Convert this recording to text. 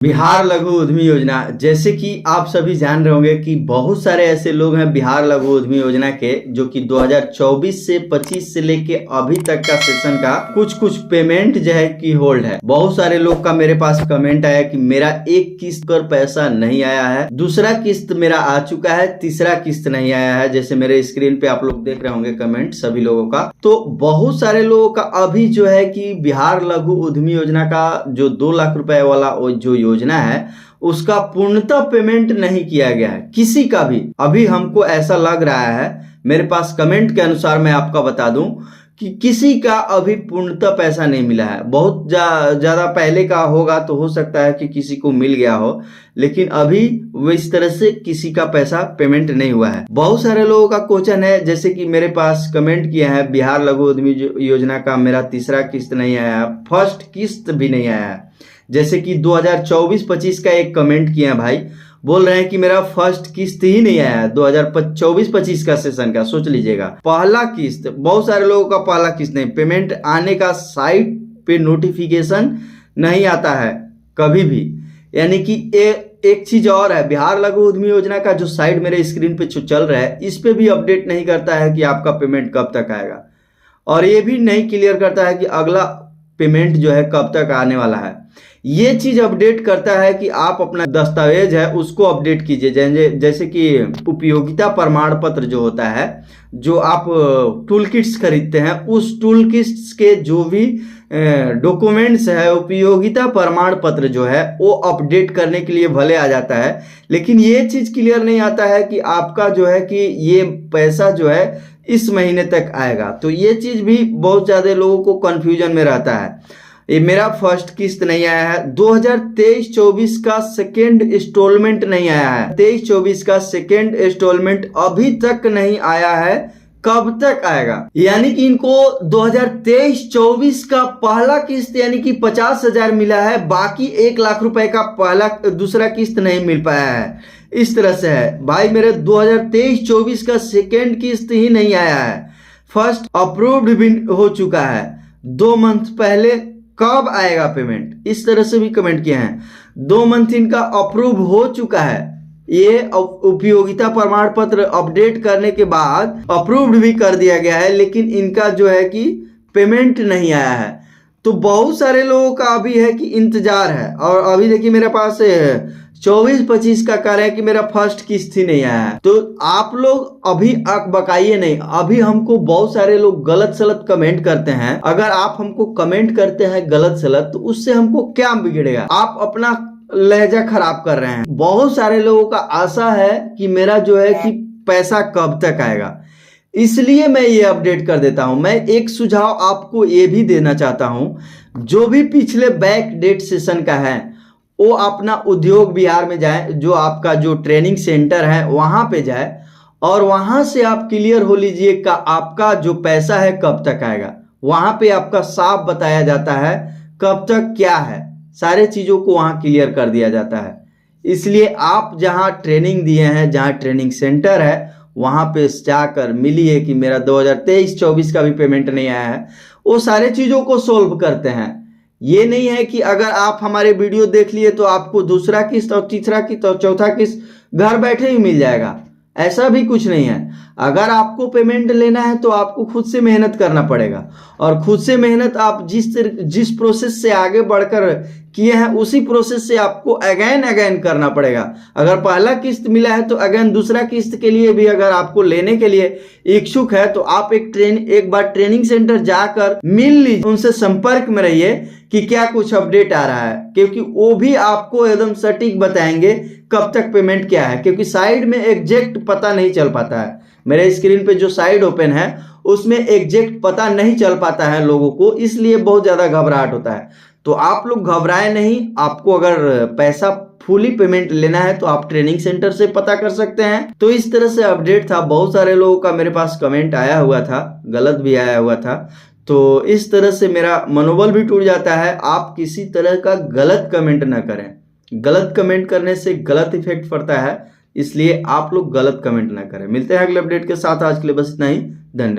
बिहार लघु उद्यमी योजना, जैसे कि आप सभी जान रहे होंगे कि बहुत सारे ऐसे लोग हैं बिहार लघु उद्यमी योजना के जो कि 2024 से 25 से लेके अभी तक का सेशन का कुछ पेमेंट जो है कि होल्ड है। बहुत सारे लोग का मेरे पास कमेंट आया कि मेरा एक किस्त पर पैसा नहीं आया है, दूसरा किस्त मेरा आ चुका है, तीसरा किस्त नहीं आया है। जैसे मेरे स्क्रीन पे आप लोग देख रहे होंगे कमेंट सभी लोगों का। तो बहुत सारे लोगों का अभी जो है कि बिहार लघु उद्यमी योजना का जो 2 लाख रुपए वाला जो योजना है उसका पूर्णतः पेमेंट नहीं किया गया है किसी का भी। अभी हमको ऐसा लग रहा है, मेरे पास कमेंट के अनुसार मैं आपका बता दूं कि किसी का अभी पूर्णतः पैसा नहीं मिला है। बहुत ज्यादा पहले का होगा तो हो सकता है कि किसी को मिल गया हो, लेकिन अभी वो इस तरह से किसी का पैसा पेमेंट नहीं हुआ है। बहुत सारे लोगों का क्वेश्चन है, जैसे कि मेरे पास कमेंट किया है बिहार लघु उद्यमी योजना का मेरा तीसरा किस्त नहीं आया, फर्स्ट किस्त भी नहीं आया है। जैसे कि 2024-25 का एक कमेंट किया भाई, बोल रहे हैं कि मेरा फर्स्ट किस्त ही नहीं आया 2024-25 का सेशन का। सोच लीजिएगा, पहला किस्त, बहुत सारे लोगों का पहला किस्त नहीं, पेमेंट आने का साइट पे नोटिफिकेशन नहीं आता है कभी भी। यानी कि एक चीज और है, बिहार लघु उद्यमी योजना का जो साइट मेरे स्क्रीन पे चल रहा है इस पे भी अपडेट नहीं करता है कि आपका पेमेंट कब तक आएगा, और ये भी नहीं क्लियर करता है कि अगला पेमेंट जो है कब तक आने वाला है। ये चीज अपडेट करता है कि आप अपना दस्तावेज है उसको अपडेट कीजिए। जैसे कि उपयोगिता प्रमाण पत्र जो होता है, जो आप टूल किट्स खरीदते हैं, उस टूल किट्स के जो भी डॉक्यूमेंट्स है, उपयोगिता प्रमाण पत्र जो है वो अपडेट करने के लिए भले आ जाता है, लेकिन ये चीज क्लियर नहीं आता है कि आपका जो है कि ये पैसा जो है इस महीने तक आएगा। तो ये चीज भी बहुत ज्यादा लोगों को कंफ्यूजन में रहता है। ये मेरा फर्स्ट किस्त नहीं आया है, 2023-24 का सेकेंड इंस्टॉलमेंट नहीं आया है, 23-24 का सेकेंड इंस्टॉलमेंट अभी तक नहीं आया है, कब तक आएगा? यानी कि इनको 2023-24 का पहला किस्त यानी कि 50,000 मिला है, बाकी 1 लाख रुपए का दूसरा किस्त नहीं मिल पाया है। इस तरह से है भाई, मेरे 2023-24 का सेकेंड किस्त ही नहीं आया है, फर्स्ट अप्रूव्ड भी हो चुका है 2 मंथ पहले, कब आएगा पेमेंट? इस तरह से भी कमेंट किए हैं। 2 मंथ इनका अप्रूव हो चुका है, ये उपयोगिता प्रमाण पत्र अपडेट करने के बाद अप्रूव्ड भी कर दिया गया है, लेकिन इनका जो है कि पेमेंट नहीं आया है। तो बहुत सारे लोगों का अभी है कि इंतजार है। और अभी देखिए मेरे पास 24-25 का कर है कि मेरा फर्स्ट किस्त ही नहीं आया है। तो आप लोग अभी अकबकाइए नहीं। अभी हमको बहुत सारे लोग गलत सलत कमेंट करते हैं, अगर आप हमको कमेंट करते हैं गलत सलत तो उससे हमको क्या बिगड़ेगा? आप अपना लहजा खराब कर रहे हैं। बहुत सारे लोगों का आशा है कि मेरा जो है कि पैसा कब तक आएगा, इसलिए मैं ये अपडेट कर देता हूं। मैं एक सुझाव आपको ये भी देना चाहता हूं, जो भी पिछले बैक डेट सेशन का है वो अपना उद्योग बिहार में जाए, जो आपका जो ट्रेनिंग सेंटर है वहां पे जाए और वहां से आप क्लियर हो लीजिए का आपका जो पैसा है कब तक आएगा। वहां पे आपका साफ बताया जाता है कब तक क्या है, सारे चीजों को वहां क्लियर कर दिया जाता है। इसलिए आप जहां ट्रेनिंग दिए हैं, जहां ट्रेनिंग सेंटर है, वहां पे जाकर मिलिए कि मेरा 2023-24 का भी पेमेंट नहीं आया है। वो सारे चीजों को सोल्व करते हैं। ये नहीं है कि अगर आप हमारे वीडियो देख लिए तो आपको दूसरा किस्त और तीसरा किस्त और चौथा किस्त घर बैठे ही मिल जाएगा, ऐसा भी कुछ नहीं है। अगर आपको पेमेंट लेना है तो आपको खुद से मेहनत करना पड़ेगा, और खुद से मेहनत आप जिस प्रोसेस से आगे बढ़कर किए हैं उसी प्रोसेस से आपको अगेन करना पड़ेगा। अगर पहला किस्त मिला है तो अगेन दूसरा किस्त के लिए भी अगर आपको लेने के लिए इच्छुक है तो आप एक बार ट्रेनिंग सेंटर जाकर मिल लीजिए, उनसे संपर्क में रहिए कि क्या कुछ अपडेट आ रहा है, क्योंकि वो भी आपको एकदम सटीक बताएंगे कब तक पेमेंट क्या है। क्योंकि साइड में एग्जैक्ट पता नहीं चल पाता है, मेरे स्क्रीन पे जो साइड ओपन है उसमें एग्जैक्ट पता नहीं चल पाता है लोगों को, इसलिए बहुत ज्यादा घबराहट होता है। तो आप लोग घबराए नहीं। आपको अगर पैसा फुली पेमेंट लेना है तो आप ट्रेनिंग सेंटर से पता कर सकते हैं। तो इस तरह से अपडेट था। बहुत सारे लोगों का मेरे पास कमेंट आया हुआ था, गलत भी आया हुआ था, तो इस तरह से मेरा मनोबल भी टूट जाता है। आप किसी तरह का गलत कमेंट ना करें, गलत कमेंट करने से गलत इफेक्ट पड़ता है, इसलिए आप लोग गलत कमेंट ना करें। मिलते हैं अगले अपडेट के साथ, आज के लिए बस इतना ही, धन्यवाद।